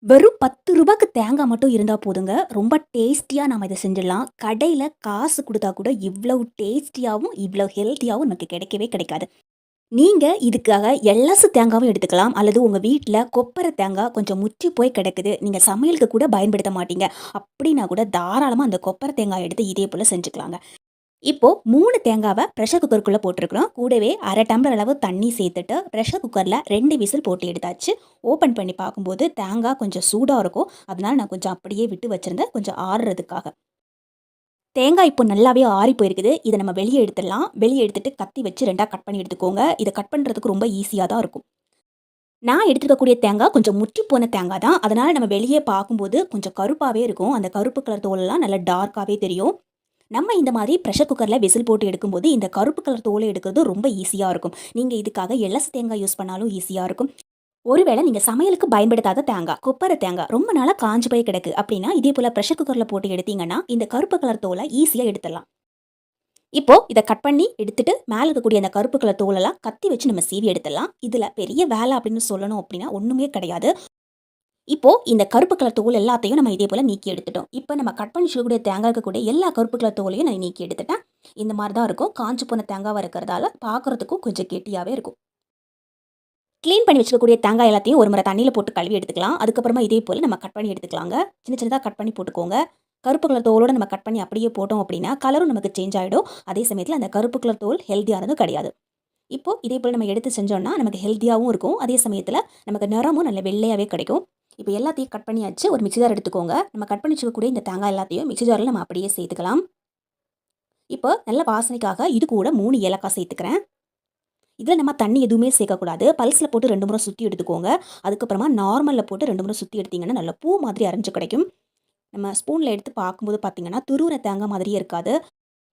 வெறும் ரூ. 10க்கு தேங்காய் மட்டும் இருந்தா போதுங்க. ரொம்ப டேஸ்டியா நாம இத செஞ்சிடலாம். கடையில காசு குடுத்தா கூட இவ்வளவு டேஸ்டியாவும், இவ்வளவு ஹெல்த்தியாவும் நமக்கு கிடைக்கவே கிடைக்காது. நீங்க இதுக்காக எள்ளசு தேங்காவும் எடுத்துக்கலாம். அல்லது உங்க வீட்ல கொப்பர தேங்காய் கொஞ்சம் முற்றி போய் கிடக்குது. நீங்க சமையலுக்கு கூட பயன்படுத்த மாட்டீங்க. அப்படின்னா கூட தாராளமா அந்த கொப்பர தேங்காய் எடுத்து இதே போல செஞ்சுக்கலாங்க. இப்போ 3 தேங்காவ பிரஷர் குக்கருக்குள்ள போட்டுருக்கிறோம். கூடவே 1/2 டம்ளர் அளவு தண்ணி சேர்த்துட்டு, பிரஷர் குக்கர்ல 2 விசில் போட்டு எடுத்தாச்சு. ஓப்பன் பண்ணி பார்க்கும்போது தேங்காய் கொஞ்சம் சூடா இருக்கும். அதனால நான் கொஞ்சம் அப்படியே விட்டு வச்சிருந்தேன், கொஞ்சம் ஆறுறதுக்காக. தேங்காய் இப்போ நல்லாவே ஆறி போயிருக்குது. இத நம்ம வெளிய எடுத்துடலாம். வெளிய எடுத்துட்டு கத்தி வச்சு 2ஆ கட் பண்ணி எடுத்துக்கோங்க. இத கட் பண்றதுக்கு ரொம்ப ஈஸியா தான் இருக்கும். நான் எடுத்துருக்கக்கூடிய தேங்காய் கொஞ்சம் முற்றி போன தேங்காய் தான். அதனால நம்ம வெளிய பார்க்கும்போது கொஞ்சம் கருப்பாவே இருக்கும். அந்த கருப்பு கலர் தோலெல்லாம் நல்லா டார்க்காவே தெரியும். நம்ம இந்த மாதிரி ப்ரெஷர் குக்கர்ல விசில் போட்டு எடுக்கும்போது, இந்த கருப்பு கலர் தோல எடுக்கிறது ரொம்ப ஈஸியா இருக்கும். நீங்க இதுக்காக எலசு தேங்காய் யூஸ் பண்ணாலும் ஈஸியா இருக்கும். ஒருவேளை நீங்க சமையலுக்கு பயன்படுத்தாத தேங்காய், கொப்பர தேங்காய் ரொம்ப நாளா காஞ்சு போய் கிடக்கு அப்படின்னா, இதே போல ப்ரெஷர் குக்கர்ல போட்டு எடுத்தீங்கன்னா, இந்த கருப்பு கலர் தோல ஈஸியா எடுத்துடலாம். இப்போ இத கட் பண்ணி எடுத்துட்டு, மேல இருக்கக்கூடிய அந்த கருப்பு கலர் தோலெல்லாம் கத்தி வச்சு நம்ம சீவி எடுத்துடலாம். இதுல பெரிய வேலை அப்படின்னு சொல்லணும் அப்படின்னா ஒண்ணுமே கிடையாது. இப்போ இந்த கருப்பு கலர் தோல் எல்லாத்தையும் நம்ம இதே போல நீக்கி எடுத்துட்டோம். இப்போ நம்ம கட் பண்ணி வச்சுக்கக்கூடிய தேங்காய் இருக்கக்கூடிய எல்லா கருப்பு கலர் தோலையும் நான் நீக்கி எடுத்துட்டேன். இந்த மாதிரி தான் இருக்கும். காஞ்சு போன தேங்காவா இருக்கிறதால பார்க்கறதுக்கும் கொஞ்சம் கெட்டியாவே இருக்கும். கிளீன் பண்ணி வச்சுக்கக்கூடிய தேங்காய் எல்லாத்தையும் ஒரு முறை தண்ணியில போட்டு கழுவி எடுத்துக்கலாம். அதுக்கப்புறமா இதே போல நம்ம கட் பண்ணி எடுத்துக்கலாங்க. சின்ன சின்னதா கட் பண்ணி போட்டுக்கோங்க. கருப்பு கலர் தோலோட நம்ம கட் பண்ணி அப்படியே போட்டோம் அப்படின்னா, கலரும் நமக்கு சேஞ்ச் ஆயிடும். அதே சமயத்தில அந்த கருப்பு கலர் தோல் ஹெல்த்தியானது கிடையாது. இப்போ இதே போல நம்ம எடுத்து செஞ்சோம்னா, நமக்கு ஹெல்த்தியாவும் இருக்கும். அதே சமயத்தில நமக்கு நிறமும் நல்ல வெள்ளையாவே கிடைக்கும். இப்போ எல்லாத்தையும் கட் பண்ணியாச்சு. ஒரு மிக்ஸி ஜார் எடுத்துக்கோங்க. நம்ம கட் பண்ணி வச்சுக்கக்கூடிய இந்த தேங்காய் எல்லாத்தையும் மிக்ஸி ஜார்ல நம்ம அப்படியே சேர்த்துக்கலாம். இப்போ நல்ல வாசனைக்காக இது கூட 3 ஏலக்காய் சேர்த்துக்கிறேன். இதில நம்ம தண்ணி எதுவுமே சேர்க்கக்கூடாது. பல்ஸ்ல போட்டு 2 முறை சுத்தி எடுத்துக்கோங்க. அதுக்கப்புறமா நார்மல்ல போட்டு 2 முறை சுத்தி எடுத்தீங்கன்னா, நல்ல பூ மாதிரி அரைஞ்சு கிடைக்கும். நம்ம ஸ்பூன்ல எடுத்து பார்க்கும்போது பார்த்தீங்கன்னா, துருவுன தேங்காய் மாதிரியே இருக்காது.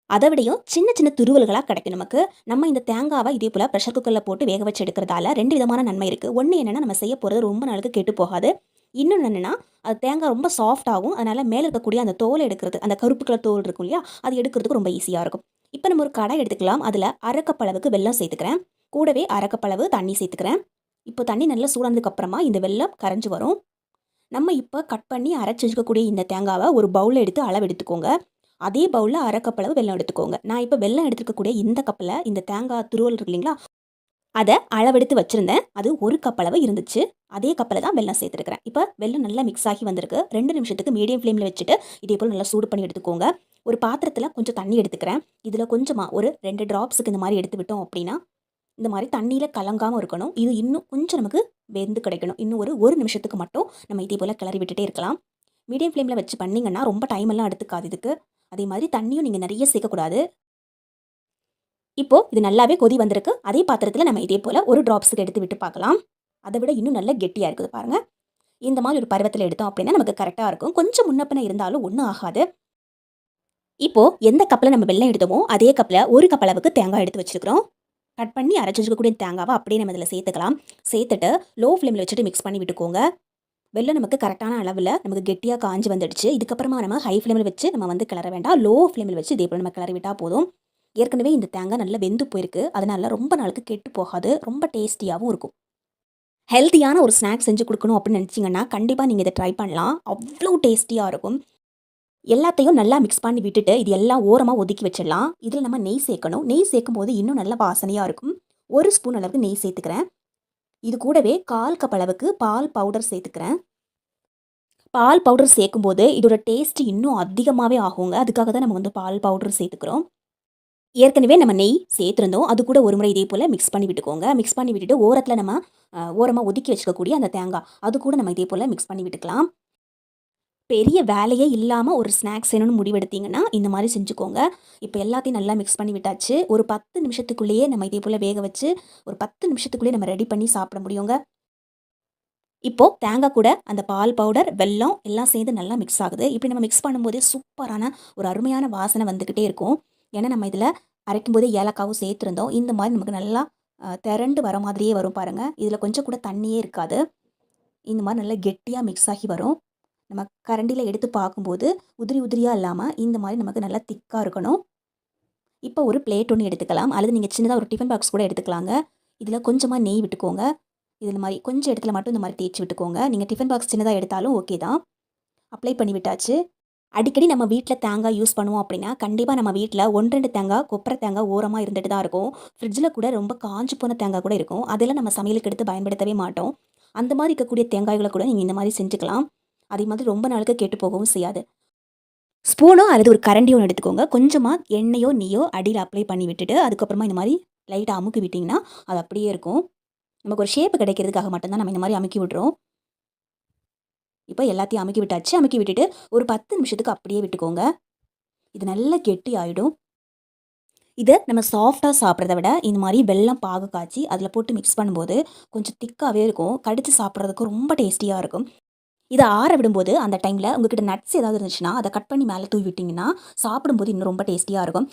அத விடையும் சின்ன சின்ன துருவல்களா கிடைக்கும் நமக்கு. நம்ம இந்த தேங்காவ இதே போல பிரஷர் குக்கர்ல போட்டு வேக வச்சு எடுக்கிறதால 2 விதமான நன்மை இருக்கு. ஒண்ணு என்னன்னா, நம்ம செய்ய போறது ரொம்ப நாளுக்கு கெட்டு போகாது. இன்னொன்னு என்னன்னா, அது தேங்காய் ரொம்ப சாஃப்ட் ஆகும். அதனால மேல இருக்கக்கூடிய அந்த தோல எடுக்கிறது, அந்த கருப்பு கலர் தோல் இருக்கும் இல்லையா? அது எடுக்கிறதுக்கு ரொம்ப ஈஸியா இருக்கும். இப்ப நம்ம ஒரு கடாய் எடுத்துக்கலாம். அதுல 1/2 கப் அளவுக்கு வெல்லம் சேர்த்துக்கிறேன். கூடவே 1/2 கப் அளவு தண்ணி சேர்த்துக்கிறேன். இப்போ தண்ணி நல்லா சூடானதுக்கு அப்புறமா இந்த வெல்லம் கரைஞ்சு வரும். நம்ம இப்ப கட் பண்ணி அரைச்சு வச்சுக்கக்கூடிய இந்த தேங்காவ ஒரு பவுல்ல எடுத்து அளவு எடுத்துக்கோங்க. அதே பவுல்ல 1/2 கப் அளவு வெல்லம் எடுத்துக்கோங்க. நான் இப்ப வெல்லம் எடுத்துக்கக்கூடிய இந்த கப்ல இந்த தேங்காய் துருவல் இருக்கு இல்லைங்களா? அத அளவெடுத்து வச்சிருந்தேன். அது 1 கப் அளவு இருந்துச்சு. அதே கப்ல தான் வெல்லம் சேர்த்துருக்கிறேன். இப்ப வெல்லம் நல்லா மிக்ஸ் ஆகி வந்திருக்கு. 2 நிமிஷத்துக்கு மீடியம் ஃப்ளேம்ல வச்சுட்டு, இதே போல நல்லா சூடு பண்ணி எடுத்துக்கோங்க. ஒரு பாத்திரத்துல கொஞ்சம் தண்ணி எடுத்துக்கிறேன். இதுல கொஞ்சமா ஒரு 2 டிராப்ஸ்க்கு இந்த மாரி எடுத்து விட்டோம் அப்படின்னா, இந்த மாரி தண்ணீல கலங்காம இருக்கணும். இது இன்னும் கொஞ்சம் நமக்கு வெந்து கிடைக்கணும். இன்னும் ஒரு 1 நிமிஷத்துக்கு மட்டும் நம்ம இதே போல கிளறி விட்டுட்டே இருக்கலாம். மீடியம் ஃப்ளேம்ல வச்சு பண்ணீங்கன்னா, ரொம்ப டைம் எல்லாம் எடுத்துக்காது இதுக்கு. அதே மாதிரி தண்ணியும் நீங்க நெறைய சேர்க்கக்கூடாது. இப்போ இது நல்லாவே கொதி வந்திருக்கு. அதே பாத்திரத்துல நம்ம இதே போல ஒரு டிராப்ஸ்க்கு எடுத்து விட்டு பார்க்கலாம். அத விட இன்னும் நல்லா கெட்டியா இருக்குது பாருங்க. இந்த மாதிரி ஒரு பருவத்துல எடுத்தோம் அப்படின்னா நமக்கு கரெக்ட்டா இருக்கும். கொஞ்சம் முன்ன பின்ன இருந்தாலும் ஒண்ணும் ஆகாது. இப்போ எந்த கப்ல நம்ம வெல்லம் எடுத்தோமோ, அதே கப்ல 1 கப் அளவுக்கு தேங்காய் எடுத்து வச்சிருக்கிறோம். கட் பண்ணி அரைச்சு வச்சுக்கக்கூடிய தேங்காவ அப்படியே நம்ம இதில சேர்த்துக்கலாம். சேர்த்துட்டு லோ ஃப்ளேம்ல வச்சுட்டு மிக்ஸ் பண்ணி விட்டுக்கோங்க. வெல்லம் நமக்கு கரெக்ட்டான அளவுல நமக்கு கெட்டியா காஞ்சு வந்துடுச்சு. இதுக்கப்புறமா நம்ம ஹை ஃப்ளேம்ல வச்சு நம்ம வந்து கிளற வேண்டாம். லோ ஃப்ளேம்ல வச்சு இதே போல நம்ம கிளறி விட்டா போதும். ஏற்கனவே இந்த தேங்காய் நல்லா வெந்து போயிருக்கு. அதனால ரொம்ப நாளுக்கு கெட்டு போகாது. ரொம்ப டேஸ்டியாவும் இருக்கும். ஹெல்த்தியான ஒரு ஸ்நாக்ஸ் செஞ்சு குடுக்கணும் அப்படின்னு நினைச்சீங்கன்னா, கண்டிப்பா நீங்க இத ட்ரை பண்ணலாம். அவ்ளோ டேஸ்டியா இருக்கும். எல்லாத்தையும் நல்லா மிக்ஸ் பண்ணி விட்டுட்டு, இது எல்லாம் ஓரமா ஒதுக்கி வச்சிடலாம். இதில நம்ம நெய் சேர்க்கணும். நெய் சேர்க்கும்போது இன்னும் நல்ல வாசனையா இருக்கும். 1 ஸ்பூன் அளவுக்கு நெய் சேர்த்துக்கிறேன். இது கூடவே 1/4 கப் அளவுக்கு பால் பவுடர் சேர்த்துக்கிறேன். பால் பவுடர் சேர்க்கும்போது இதோட டேஸ்ட் இன்னும் அதிகமாவே ஆகுங்க. அதுக்காக தான் நம்ம வந்து பால் பவுடர் சேர்த்துக்கிறோம். ஏற்கனவே நம்ம நெய் சேர்த்துருந்தோம். அது கூட ஒரு முறை இதே போல மிக்ஸ் பண்ணி விட்டுக்கோங்க. மிக்ஸ் பண்ணி விட்டுட்டு ஓரத்தில நம்ம ஓரமா ஒதுக்கி வச்சுக்கக்கூடிய அந்த தேங்காய், அது கூட நம்ம இதே போல மிக்ஸ் பண்ணி விட்டுக்கலாம். பெரிய வேலையே இல்லாம ஒரு ஸ்நாக்ஸ் செய்யணும்னு முடிவெடுத்தீங்கன்னா, இந்த மாரி செஞ்சுக்கோங்க. இப்ப எல்லாத்தையும் நல்லா மிக்ஸ் பண்ணி விட்டாச்சு. ஒரு 10 நிமிஷத்துக்குள்ளேயே நம்ம இதே போல வேக வச்சு, ஒரு 10 நிமிஷத்துக்குள்ளேயே நம்ம ரெடி பண்ணி சாப்பிட முடியுங்க. இப்போ தேங்காய் கூட அந்த பால் பவுடர், வெல்லம் எல்லாம் சேர்ந்து நல்லா மிக்ஸ் ஆகுது. இப்படி நம்ம மிக்ஸ் பண்ணும்போதே சூப்பரான ஒரு அருமையான வாசனை வந்துகிட்டே இருக்கும். ஏன்னா, நம்ம இதில அரைக்கும்போதே ஏலக்காவும் சேர்த்துருந்தோம். இந்த மாரி நமக்கு நல்லா திரண்டு வர மாதிரியே வரும் பாருங்க. இதில கொஞ்சம் கூட தண்ணியே இருக்காது. இந்த மாரி நல்லா கெட்டியா மிக்ஸ் ஆகி வரும். நம்ம கரண்டில எடுத்து பார்க்கும்போது, உதிரி உதிரியா இல்லாம, இந்த மாரி நமக்கு நல்லா திக்கா இருக்கணும். இப்போ ஒரு பிளேட் ஒண்ணு எடுத்துக்கலாம். அல்லது நீங்க சின்னதா ஒரு டிஃபன் பாக்ஸ் கூட எடுத்துக்கலாங்க. இதில கொஞ்சமா நெய் விட்டுக்கோங்க. இது மாதிரி கொஞ்சம் இடத்துல மட்டும் இந்த மாதிரி தேய்ச்சி விட்டுக்கோங்க. நீங்கள் டிஃபன் பாக்ஸ் சின்னதாக எடுத்தாலும் ஓகே தான். அப்ளை பண்ணி விட்டாச்சு. அடிக்கடி நம்ம வீட்டில் தேங்காய் யூஸ் பண்ணுவோம் அப்படின்னா, கண்டிப்பாக நம்ம வீட்டில் 1, 2 தேங்காய், கொப்பரை தேங்காய் ஓரமாக இருந்துட்டு தான் இருக்கும். ஃப்ரிட்ஜில் கூட ரொம்ப காஞ்சு போன தேங்காய் கூட இருக்கும். அதெல்லாம் நம்ம சமையலுக்கு எடுத்து பயன்படுத்தவே மாட்டோம். அந்த மாதிரி இருக்கக்கூடிய தேங்காய்களை கூட நீங்கள் இந்த மாதிரி செஞ்சுக்கலாம். அதே மாதிரி ரொம்ப நாளுக்கு கெட்டு போகவும் செய்யாது. ஸ்பூனோ அல்லது ஒரு கரண்டியோ எடுத்துக்கோங்க. கொஞ்சமாக எண்ணெயோ நெய்யோ அடியில் அப்ளை பண்ணி விட்டுட்டு, அதுக்கப்புறமா இந்த மாதிரி லைட்டாக அமுக்கி விட்டிங்கன்னா அது அப்படியே இருக்கும். நமக்கு ஒரு ஷேப் கிடைக்கிறதுக்காக மட்டும்தான் நம்ம இந்த மாதிரி அமுக்கி விட்றோம். இப்போ எல்லாத்தையும் அமுக்கி விட்டாச்சு. அமுக்கி விட்டுட்டு ஒரு 10 நிமிஷத்துக்கு அப்படியே விட்டுக்கோங்க. இது நல்லா கெட்டி ஆகிடும். இதை நம்ம சாஃப்டாக சாப்பிட்றத விட இந்த மாதிரி வெல்லம் பாகு காய்ச்சி அதில் போட்டு மிக்ஸ் பண்ணும்போது கொஞ்சம் திக்காகவே இருக்கும். கடித்து சாப்பிட்றதுக்கு ரொம்ப டேஸ்டியாக இருக்கும். இதை ஆற விடும்போது அந்த டைமில் உங்ககிட்ட நட்ஸ் ஏதாவது இருந்துச்சுன்னா அதை கட் பண்ணி மேலே தூவி விட்டிங்கன்னா சாப்பிடும்போது இன்னும் ரொம்ப டேஸ்டியாக இருக்கும்.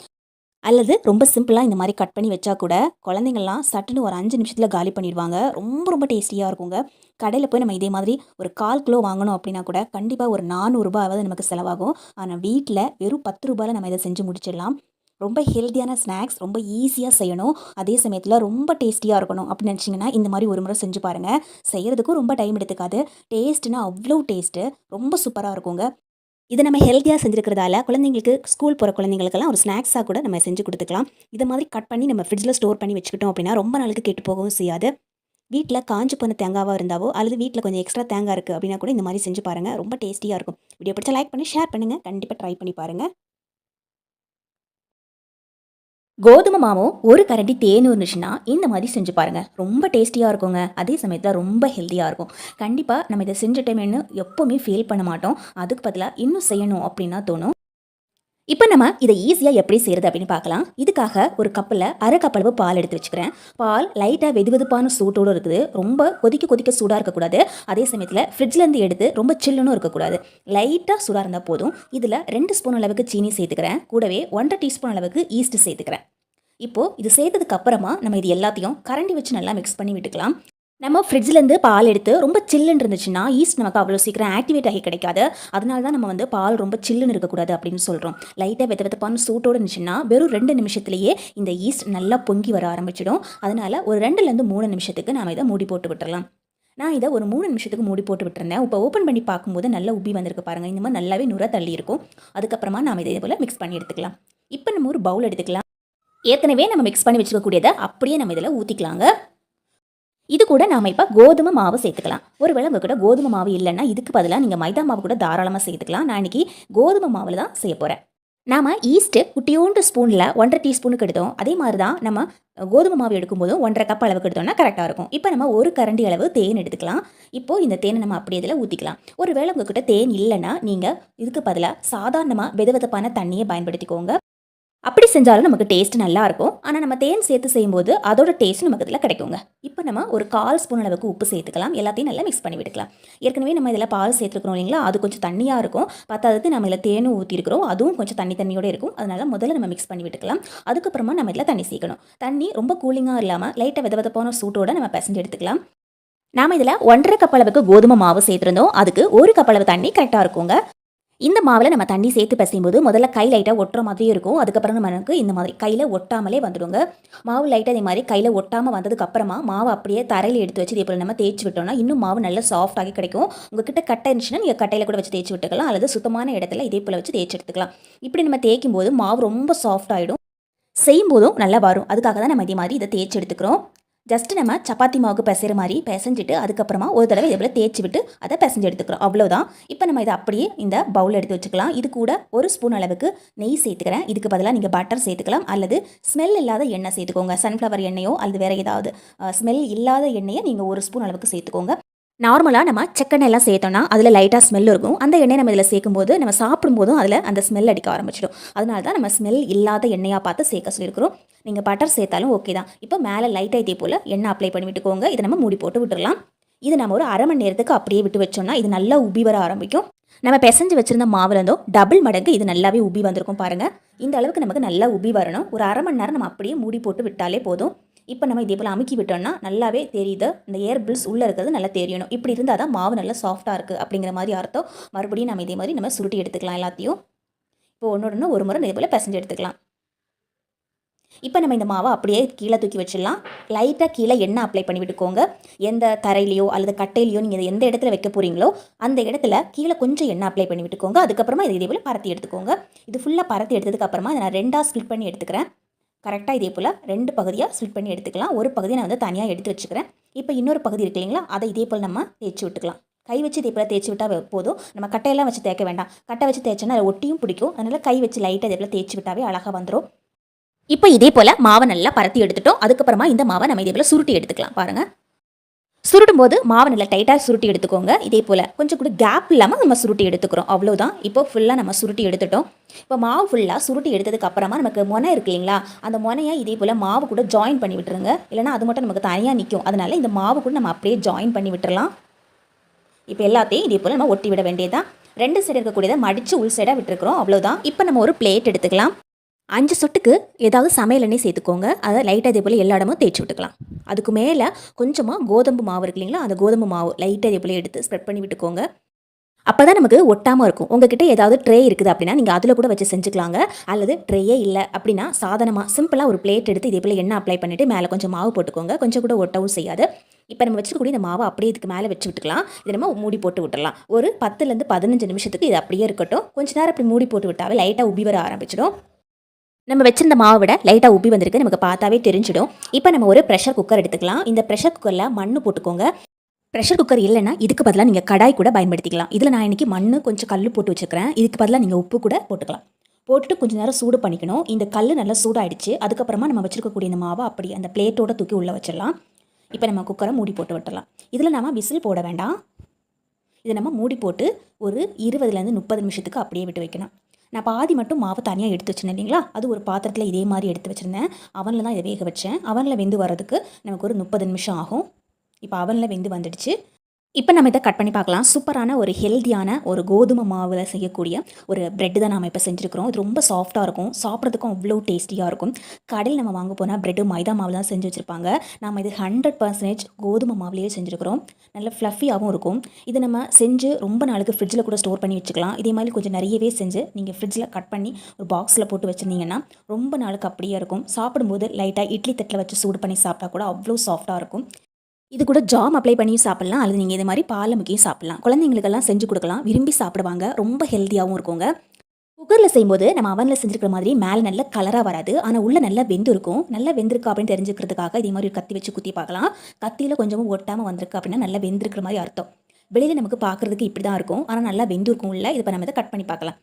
அல்லது ரொம்ப சிம்பிளாக இந்த மாதிரி கட் பண்ணி வச்சா கூட குழந்தைங்கள்லாம் சட்டுன்னு ஒரு 5 நிமிஷத்தில் காலி பண்ணிடுவாங்க. ரொம்ப ரொம்ப டேஸ்டியாக இருக்குங்க. கடையில் போய் நம்ம இதே மாதிரி ஒரு 1/4 கிலோ வாங்கணும் அப்படின்னா கூட கண்டிப்பாக ஒரு 400 ரூபாயாவது நமக்கு செலவாகும். ஆனால் வீட்டில் வெறும் 10 ரூபாயில் நம்ம இதை செஞ்சு முடிச்சிடலாம். ரொம்ப ஹெல்த்தியான ஸ்நாக்ஸ், ரொம்ப ஈஸியாக செய்யணும், அதே சமயத்தில் ரொம்ப டேஸ்டியாக இருக்கணும் அப்படின்னு நினச்சிங்கன்னா இந்த மாதிரி ஒரு முறை செஞ்சு பாருங்கள். செய்கிறதுக்கும் ரொம்ப டைம் எடுத்துக்காது. டேஸ்ட்டுனா அவ்வளோ டேஸ்ட்டு, ரொம்ப சூப்பராக இருக்குங்க. இதை நம்ம ஹெல்த்தியாக செஞ்சுருக்கிறதால குழந்தைங்களுக்கு, ஸ்கூல் போகிற குழந்தைங்களுக்கெல்லாம் ஒரு ஸ்நாக்ஸாக கூட நம்ம செஞ்சு கொடுத்துக்கலாம். இதை மாதிரி கட் பண்ணி நம்ம ஃப்ரிட்ஜில் ஸ்டோர் பண்ணி வச்சுக்கிட்டோம் அப்படின்னா ரொம்ப நாளுக்கு கெட்டு போகவும் செய்யாது. வீட்டில் காஞ்சு போன தேங்காவாக இருந்தாவோ அல்லது வீட்டில் கொஞ்சம் எக்ஸ்ட்ரா தேங்காய் இருக்குது அப்படின்னா கூட இந்த மாதிரி செஞ்சு பாருங்கள். ரொம்ப டேஸ்டியாக இருக்கும். வீடியோ பிடிச்சா லைக் பண்ணி ஷேர் பண்ணுங்கள். கண்டிப்பாக ட்ரை பண்ணி பாருங்கள். கோதுமை மாவும் ஒரு கரண்டி தேனும் இருந்துச்சுன்னா இந்த மாதிரி செஞ்சு பாருங்கள். ரொம்ப டேஸ்டியாக இருக்குங்க. அதே சமயத்தில் ரொம்ப ஹெல்த்தியாக இருக்கும். கண்டிப்பாக நம்ம இதை செஞ்ச டைம்னு எப்போவுமே ஃபீல் பண்ண மாட்டோம். அதுக்கு பதிலாக இன்னும் செய்யணும் அப்படின்னா தோணும். இப்போ நம்ம இதை ஈஸியாக எப்படி செய்கிறது அப்படின்னு பார்க்கலாம். இதுக்காக ஒரு கப்பில் அரை கப் அளவு பால் எடுத்து வச்சுக்கிறேன். பால் லைட்டாக வெதுவெதுப்பான சூட்டோடு இருக்குது. ரொம்ப கொதிக்க சூடாக இருக்கக்கூடாது. அதே சமயத்தில் ஃப்ரிட்ஜ்லேருந்து எடுத்து ரொம்ப சில்லுன்னு இருக்கக்கூடாது. லைட்டாக சூடாக இருந்தால் போதும். இதில் 2 ஸ்பூன் அளவுக்கு சீனி சேர்த்துக்கிறேன். கூடவே 1.5 டீஸ்பூன் அளவுக்கு ஈஸ்ட் சேர்த்துக்கிறேன். இப்போது இது சேர்த்ததுக்கு அப்புறமா நம்ம இது எல்லாத்தையும் கரண்டி வச்சு நல்லா மிக்ஸ் பண்ணி விட்டுக்கலாம். நம்ம ஃப்ரிட்ஜ்லேருந்து பால் எடுத்து ரொம்ப சில்லுன்னு இருந்துச்சுன்னா ஈஸ்ட் நமக்கு அவ்வளோ சீக்கிரம் ஆக்டிவேட் ஆகி கிடைக்காது. அதனால தான் நம்ம பால் ரொம்ப சில்லுன்னு இருக்கக்கூடாது அப்படின்னு சொல்கிறோம். லைட்டாக வெதப்பான சூட்டோடு இருந்துச்சுன்னா வெறும் 2 நிமிஷத்துலேயே இந்த ஈஸ்ட் நல்லா பொங்கி வர ஆரம்பிச்சிடும். அதனால் ஒரு 2லேருந்து 3 நிமிஷத்துக்கு நாம் இதை மூடி போட்டு விட்டுறலாம். நான் இதை ஒரு 3 நிமிஷத்துக்கு மூடி போட்டு விட்டுருந்தேன். இப்போ ஓப்பன் பண்ணி பார்க்கும்போது நல்லா உப்பி வந்திருக்கு பாருங்கள். இந்த மாதிரி நல்லாவே நுர தள்ளி இருக்கும். அதுக்கப்புறமா நாம் இதே போல் மிக்ஸ் பண்ணி எடுத்துக்கலாம். இப்போ நம்ம ஒரு பவுல் எடுத்துக்கலாம். ஏற்கனவே நம்ம மிக்ஸ் பண்ணி வச்சுக்கக்கூடியதை அப்படியே நம்ம இதில் ஊற்றிக்கலாங்க. இது கூட நாம் இப்போ கோதுமை மாவு சேர்த்துக்கலாம். ஒருவேளை உங்கள்கிட்ட கோதுமை மாவு இல்லைன்னா இதுக்கு பதிலாக நீங்கள் மைதா மாவு கூட தாராளமாக சேர்த்துக்கலாம். நான் இன்றைக்கி கோதுமை மாவில் தான் செய்ய போகிறேன். நாம் ஈஸ்ட்டு குட்டியோண்டு ஸ்பூனில் 1.5 டீஸ்பூனுக்கு எடுத்தோம். அதே மாதிரி தான் நம்ம கோதுமை மாவு எடுக்கும்போதும் 1.5 கப் அளவுக்கு எடுத்தோம்னா கரெக்டாக இருக்கும். இப்போ நம்ம ஒரு கரண்டி அளவு தேன் எடுத்துக்கலாம். இப்போது இந்த தேனை நம்ம அப்படியே இதில் ஊற்றிக்கலாம். ஒருவேளை உங்கள்கிட்ட தேன் இல்லைன்னா நீங்கள் இதுக்கு பதிலாக சாதாரணமாக வெதுவெதுப்பான தண்ணியை பயன்படுத்திக்கோங்க. அப்படி செஞ்சாலும் நமக்கு டேஸ்ட் நல்லா இருக்கும். ஆனால் நம்ம தேன் சேர்த்து செய்யும்போது அதோட டேஸ்ட் நமக்கு இதில் கிடைக்குங்க. இப்போ நம்ம ஒரு 1/4 ஸ்பூன் அளவுக்கு உப்பு சேர்த்துக்கலாம். எல்லாத்தையும் நல்லா மிக்ஸ் பண்ணி விட்டுக்கலாம். ஏற்கனவே நம்ம இதில் பால் சேர்த்துருக்கிறோம் இல்லைங்களா, அது கொஞ்சம் தண்ணியாக இருக்கும். பத்தாததுக்கு நம்ம இதில் தேனும் ஊற்றிருக்கிறோம், அதுவும் கொஞ்சம் தண்ணியோடு இருக்கும். அதனால் முதல்ல நம்ம மிக்ஸ் பண்ணி விட்டுக்கலாம். அதுக்கப்புறமா நம்ம இதில் தண்ணி சேர்க்கணும். தண்ணி ரொம்ப கூலிங்காக இல்லாமல் லைட்டாக வெதவெதப்பான சூட்டோடு நம்ம பிசைஞ்சு எடுத்துக்கலாம். நாம் இதில் 1.5 கப் அளவுக்கு கோதுமை மாவு சேர்த்துருந்தோம். அதுக்கு 1 கப் அளவு தண்ணி கரெக்டாக இருக்குங்க. இந்த மாவில் நம்ம தண்ணி சேர்த்து பிசையும்போது முதல்ல கை லைட்டாக ஒட்டுற மாதிரியும் இருக்கும். அதுக்கப்புறம் நமக்கு இந்த மாதிரி கையில் ஒட்டாமலே வந்துடுங்க. மாவு லைட்டாக இதே மாதிரி கையில் ஒட்டாமல் வந்ததுக்கப்புறமா மாவு அப்படியே தரையில் எடுத்து வச்சு இதே போல் நம்ம தேய்ச்சி விட்டோம்னா இன்னும் மாவு நல்லா சாஃப்டாகி கிடைக்கும். உங்ககிட்ட கட்டை இருந்துச்சுன்னா நீங்கள் கட்டையில் கூட வச்சு தேய்ச்சி விட்டுக்கலாம், அல்லது சுத்தமான இடத்துல இதே போல் வச்சு தேய்ச்சி எடுத்துக்கலாம். இப்படி நம்ம தேய்க்கும் போது மாவு ரொம்ப சாஃப்ட் ஆகிடும். செய்யும்போதும் நல்லா வரும். அதுக்காக தான் நம்ம இதே மாதிரி இதை தேய்ச்சி எடுத்துக்கிறோம். ஜஸ்ட்டு நம்ம சப்பாத்தி மாவுக்கு பிசைகிற மாதிரி பிசைஞ்சிட்டு அதுக்கப்புறமா ஒரு தடவை இதே போல் தேய்ச்சி விட்டு அதை பிசைஞ்சு எடுத்துக்கிறோம். அவ்வளோதான். இப்போ நம்ம இதை அப்படியே இந்த பவுல் எடுத்து வச்சுக்கலாம். இது கூட 1 ஸ்பூன் அளவுக்கு நெய் சேர்த்துக்கிறேன். இதுக்கு பதிலாக நீங்கள் பட்டர் சேர்த்துக்கலாம், அல்லது ஸ்மெல் இல்லாத எண்ணெய் சேர்த்துக்கோங்க. சன்ஃப்ளவர் எண்ணெயோ அல்லது வேறு ஏதாவது ஸ்மெல் இல்லாத எண்ணெயை நீங்கள் 1 ஸ்பூன் அளவுக்கு சேர்த்துக்கோங்க. நார்மலாக நம்ம செக்கெண்ணெய் எல்லாம் சேர்த்தோன்னா அதில் லைட்டாக ஸ்மெல் இருக்கும். அந்த எண்ணெய் நம்ம இதில் சேர்க்கும்போது நம்ம சாப்பிடும்போதும் அதில் அந்த ஸ்மெல் அடிக்க ஆரம்பிச்சிடும். அதனால தான் நம்ம ஸ்மெல் இல்லாத எண்ணெயாக பார்த்து சேர்க்க சொல்லியிருக்கிறோம். நீங்கள் பட்டர் சேர்த்தாலும் ஓகே தான். இப்போ மேலே லைட்டாக இதே போல் எண்ணெய் அப்ளை பண்ணி விட்டுக்கோங்க. இதை நம்ம மூடி போட்டு விட்டுடலாம். இது நம்ம ஒரு அரை மணி நேரத்துக்கு அப்படியே விட்டு வச்சோம்னா இது நல்லா உப்பி வர ஆரம்பிக்கும். நம்ம பிசைஞ்சு வச்சுருந்த மாவுலேருந்தோ டபுள் மடங்கு இது நல்லாவே உப்பி வந்திருக்கும் பாருங்கள். இந்த அளவுக்கு நமக்கு நல்லா உப்பி வரணும். ஒரு அரை மணி நேரம் நம்ம அப்படியே மூடி போட்டு விட்டாலே போதும். இப்போ நம்ம இதே போல் அமுக்கி விட்டோம்னா நல்லாவே தெரியுது. இந்த ஏர் பில்ஸ் உள்ளே இருக்கிறது நல்லா தெரியணும். இப்படி இருந்தால் தான் மாவு நல்லா சாஃப்டாக இருக்குது அப்படிங்கிற மாதிரி அர்த்தம். மறுபடியும் நம்ம இதே மாதிரி நம்ம சுருட்டி எடுத்துக்கலாம் எல்லாத்தையும். இப்போ ஒன்று ஒரு முறை இதே போல் பிசைஞ்சு எடுத்துக்கலாம். இப்போ நம்ம இந்த மாவை அப்படியே கீழே தூக்கி வச்சிடலாம். லைட்டாக கீழே எண்ணெய் அப்ளை பண்ணி விட்டுக்கோங்க. எந்த தரையிலையோ அல்லது கட்டையிலையோ நீங்கள் எந்த இடத்துல வைக்க போகிறீங்களோ அந்த இடத்துல கீழே கொஞ்சம் எண்ணெய் அப்ளை பண்ணி விட்டுக்கோங்க. அதுக்கப்புறமா இதே போல் பரத்தி எடுத்துக்கோங்க. இது ஃபுல்லாக பரத்தி எடுத்ததுக்கப்புறமா இதை நான் 2ஆக ஸ்ப்ளிட் பண்ணி எடுத்துக்கிறேன். கரெக்டாக இதே போல் 2 பகுதியாக ஸ்ப்ளிட் பண்ணி எடுத்துக்கலாம். ஒரு பகுதியை நான் வந்து தனியாக எடுத்து வச்சுக்கிறேன். இப்போ இன்னொரு பகுதி இருக்கு இல்லைங்களா, அதை இதே போல் நம்ம தேய்ச்சி விட்டுக்கலாம். கை வச்சு இதே போல் தேய்ச்சி விட்டால் போதும். நம்ம கட்டையெல்லாம் வச்சு தேய்க்க வேண்டாம். கட்டை வச்சு தேய்ச்சோன்னா அதை ஒட்டியும் பிடிக்கும். அதனால் கை வச்சு லைட்டாக இதே போல் தேய்ச்சி விட்டாவே அழகாக வந்துடும். இப்போ இதே போல் மாவை நல்லா பரத்தி எடுத்துட்டோம். அதுக்கப்புறமா இந்த மாவை நம்ம இதே போல் சுருட்டி எடுத்துக்கலாம். பாருங்கள், சுருட்டும் போது மாவை நல்லா டைட்டாக சுருட்டி எடுத்துக்கோங்க. இதே போல் கொஞ்சம் கூட கேப் இல்லாமல் நம்ம சுருட்டி எடுத்துக்கிறோம். அவ்வளோதான். இப்போ ஃபுல்லாக நம்ம சுருட்டி எடுத்துட்டோம். இப்போ மாவு ஃபுல்லாக சுருட்டி எடுத்ததுக்கு அப்புறமா நமக்கு முனை இருக்கு இல்லைங்களா, அந்த முனையை இதே போல் மாவு கூட ஜாயின் பண்ணி விட்டுருங்க. இல்லைனா அது மட்டும் நமக்கு தனியாக நிற்கும். அதனால இந்த மாவு கூட நம்ம அப்படியே ஜாயின் பண்ணி விட்டுறலாம். இப்போ எல்லாத்தையும் இதே போல் நம்ம ஒட்டி விட வேண்டியதான். 2 சைடு இருக்கக்கூடியதை மடித்து உள் சைடாக விட்டுருக்குறோம். அவ்வளோதான். இப்போ நம்ம ஒரு பிளேட் எடுத்துக்கலாம். 5 சொட்டுக்கு ஏதாவது சமையல் எண்ணெய் சேர்த்துக்கோங்க. அதை லைட்டாக இதே போல் எல்லா இடமும் தேய்ச்சி விட்டுக்கலாம். அதுக்கு மேலே கொஞ்சமாக கோதம்பு மாவு இருக்கு இல்லைங்களா, அந்த கோதம்பு மாவு லைட்டாக இதே போல் எடுத்து ஸ்ப்ரெட் பண்ணி விட்டுக்கோங்க. அப்போ தான் நமக்கு ஒட்டாமல் இருக்கும். உங்ககிட்ட ஏதாவது ட்ரே இருக்குது அப்படின்னா நீங்கள் அதில் கூட வச்சு செஞ்சுக்கலாங்க. அல்லது ட்ரேயே இல்லை அப்படின்னா சாதாரணமாக சிம்பிளாக ஒரு பிளேட் எடுத்து இதே போல் எண்ணெய் அப்ளை பண்ணிவிட்டு மேலே கொஞ்சம் மாவு போட்டுக்கோங்க. கொஞ்சம் கூட ஒட்டவும் செய்யாது. இப்போ நம்ம வச்சுக்கக்கூடிய இந்த மாவை அப்படியே இதுக்கு மேலே வச்சு விட்டுக்கலாம். இதை நம்ம மூடி போட்டு விட்டுடலாம். ஒரு 10லேருந்து 15 நிமிஷத்துக்கு இது அப்படியே இருக்கட்டும். கொஞ்சம் நேரம் அப்படி மூடி போட்டு விட்டாவே லைட்டாக உப்பி வர ஆரம்பிச்சிடும். நம்ம வச்சிருந்த மாவை விட லைட்டாக உப்பி வந்திருக்கு, நமக்கு பார்த்தாவே தெரிஞ்சிடும். இப்போ நம்ம ஒரு ப்ரெஷர் குக்கர் எடுத்துக்கலாம். இந்த ப்ரெஷர் குக்கரில் மண் போட்டுக்கோங்க. ப்ரெஷர் குக்கர் இல்லைன்னா இதுக்கு பதிலாக நீங்கள் கடாய் கூட பயன்படுத்திக்கலாம். இதில் நான் இன்றைக்கி மண் கொஞ்சம் கல் போட்டு வச்சுக்கிறேன். இதுக்கு பதிலாக நீங்கள் உப்பு கூட போட்டுக்கலாம். போட்டுட்டு கொஞ்சம் நேரம் சூடு பண்ணிக்கணும். இந்த கல் நல்லா சூடாயிடுச்சு. அதுக்கப்புறமா நம்ம வச்சுருக்கக்கூடிய இந்த மாவை அப்படி அந்த பிளேட்டோட தூக்கி உள்ளே வச்சிடலாம். இப்போ நம்ம குக்கரை மூடி போட்டு விட்டுடலாம். இதில் நம்ம விசில் போட வேண்டாம். இதை நம்ம மூடி போட்டு ஒரு 20லேருந்து 30 நிமிஷத்துக்கு அப்படியே விட்டு வைக்கணும். நான் பாதி மட்டும் மாவு தனியாக எடுத்து வச்சுருந்தேன் இல்லைங்களா, அது ஒரு பாத்திரத்தில் இதே மாதிரி எடுத்து வச்சுருந்தேன். அவனில் தான் இதை வேக வச்சேன். அவனில் வெந்து வரதுக்கு நமக்கு ஒரு 30 நிமிஷம் ஆகும். இப்போ அவனில் வெந்து வந்துடுச்சு. இப்போ நம்ம இதை கட் பண்ணி பார்க்கலாம். சூப்பரான ஒரு ஹெல்த்தியான ஒரு கோதுமை மாவில் செய்யக்கூடிய ஒரு பிரெட் தான் நம்ம இப்போ செஞ்சுருக்கிறோம். இது ரொம்ப சாஃப்ட்டாக இருக்கும். சாப்பிட்றதுக்கும் அவ்வளோ டேஸ்டியாக இருக்கும். கடையில் நம்ம வாங்க போனால் பிரெட்டு மைதா மாவு தான் செஞ்சு வச்சுருப்பாங்க. நம்ம இது 100% கோதுமை மாவுலேயே செஞ்சுருக்கிறோம். நல்ல ஃப்ளஃபியாகவும் இருக்கும். இது நம்ம செஞ்சு ரொம்ப நாளுக்கு ஃப்ரிட்ஜில் கூட ஸ்டோர் பண்ணி வச்சுக்கலாம். இதே மாதிரி கொஞ்சம் நிறையவே செஞ்சு நீங்கள் ஃப்ரிட்ஜில் கட் பண்ணி ஒரு பாக்ஸில் போட்டு வச்சுருந்தீங்கன்னா ரொம்ப நாளுக்கு அப்படியே இருக்கும். சாப்பிடும்போது லைட்டாக இட்லி தட்டில் வச்சு சூடு பண்ணி சாப்பிட்டா கூட அவ்வளோ சாஃப்ட்டாக இருக்கும். இது கூட ஜாம் அப்ளை பண்ணியும் சாப்பிட்லாம். அல்லது நீங்கள் இதே மாதிரி பால் முக்கியும் சாப்பிட்லாம். குழந்தைங்களுக்கெல்லாம் செஞ்சு கொடுக்கலாம். விரும்பி சாப்பிடுவாங்க. ரொம்ப ஹெல்த்தியாகவும் இருக்குங்க. குக்கரில் செய்யும்போது நம்ம அவனில் செஞ்சுருக்கிற மாதிரி மேலே நல்ல கலராக வராது. ஆனால் உள்ளே நல்லா வெந்திருக்கும். நல்லா வெந்திருக்கு அப்படின்னு தெரிஞ்சுக்கிறதுக்காக இதே மாதிரி ஒரு கத்தி வச்சு குத்தி பார்க்கலாம். கத்தியில் கொஞ்சமும் ஒட்டாமல் வந்திருக்கு அப்படின்னா நல்லா வெந்திருக்கிற மாதிரி அர்த்தம். வெளியில் நமக்கு பார்க்குறதுக்கு இப்படி தான் இருக்கும். ஆனால் நல்லா வெந்திருக்கும் உள்ள. இப்போ நம்ம இதை கட் பண்ணி பார்க்கலாம்.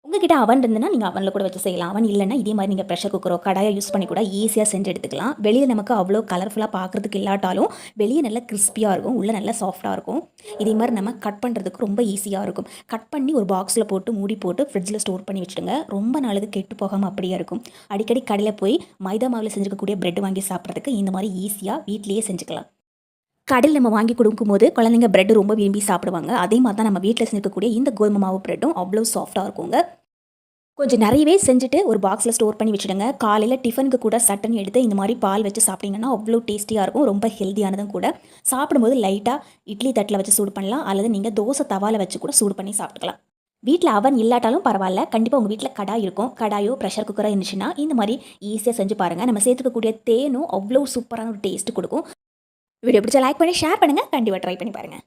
உங்ககிட்ட அவன் இருந்துன்னா நீங்கள் அவனில் கூட வச்சு செய்யலாம். அவன் இல்லைன்னா இதே மாதிரி நீங்கள் ப்ரெஷர் குக்கரோ கடாயை யூஸ் பண்ணி கூட ஈஸியாக செஞ்சு எடுத்துக்கலாம். வெளியே நமக்கு அவ்வளோ கலர்ஃபுல்லாக பார்க்குறதுக்கு இல்லாட்டாலும் வெளியே நல்லா கிறிஸ்பியாக இருக்கும், உள்ளே நல்லா சாஃப்ட்டாக இருக்கும். இதே மாதிரி நம்ம கட் பண்ணுறதுக்கு ரொம்ப ஈஸியாக இருக்கும். கட் பண்ணி ஒரு பாக்ஸில் போட்டு மூடி போட்டு ஃப்ரிட்ஜில் ஸ்டோர் பண்ணி வச்சுடுங்க. ரொம்ப நாளுக்கு கெட்டு போகாமல் அப்படியே இருக்கும். அடிக்கடி கடையில் போய் மைதா மாவில் செஞ்சுருக்கக்கூடிய பிரெட் வாங்கி சாப்பிட்றதுக்கு இந்த மாதிரி ஈஸியாக வீட்லேயே செஞ்சுக்கலாம். கடையில் நம்ம வாங்கி கொடுக்கும்போது குழந்தைங்க பிரெட் ரொம்ப விரும்பி சாப்பிடுவாங்க. அதே மாதிரி தான் நம்ம வீட்டில் செஞ்சுக்கக்கூடிய இந்த கோதுமை மாவு பிரெட்டும் அவ்வளோ சாஃப்ட்டாக இருக்குங்க. கொஞ்சம் நிறையவே செஞ்சுட்டு ஒரு பாக்ஸில் ஸ்டோர் பண்ணி வச்சுடுங்க. காலையில் டிஃபனுக்கு கூட சட்டன் எடுத்து இந்த மாதிரி பால் வச்சு சாப்பிட்டிங்கன்னா அவ்வளோ டேஸ்டியாக இருக்கும். ரொம்ப ஹெல்த்தியானதும் கூட. சாப்பிடும்போது லைட்டாக இட்லி தட்டில் வச்சு சூடு பண்ணலாம். அல்லது நீங்கள் தோசை தவாவில் வச்சு கூட சூடு பண்ணி சாப்பிட்டுக்கலாம். வீட்டில் அவன் இல்லாட்டாலும் பரவாயில்ல. கண்டிப்பாக உங்கள் வீட்டில் கடாய் இருக்கும். கடாயோ ப்ரெஷர் குக்கரோ இருந்துச்சுன்னா இந்த மாதிரி ஈஸியாக செஞ்சு பாருங்கள். நம்ம சேர்த்துக்கக்கூடிய தேனும் அவ்வளோ சூப்பரான ஒரு டேஸ்ட்டு கொடுக்கும். வீடியோ பிடிச்சா லைக் பண்ணி ஷேர் பண்ணுங்கள். கண்டிப்பாக ட்ரை பண்ணி பாருங்கள்.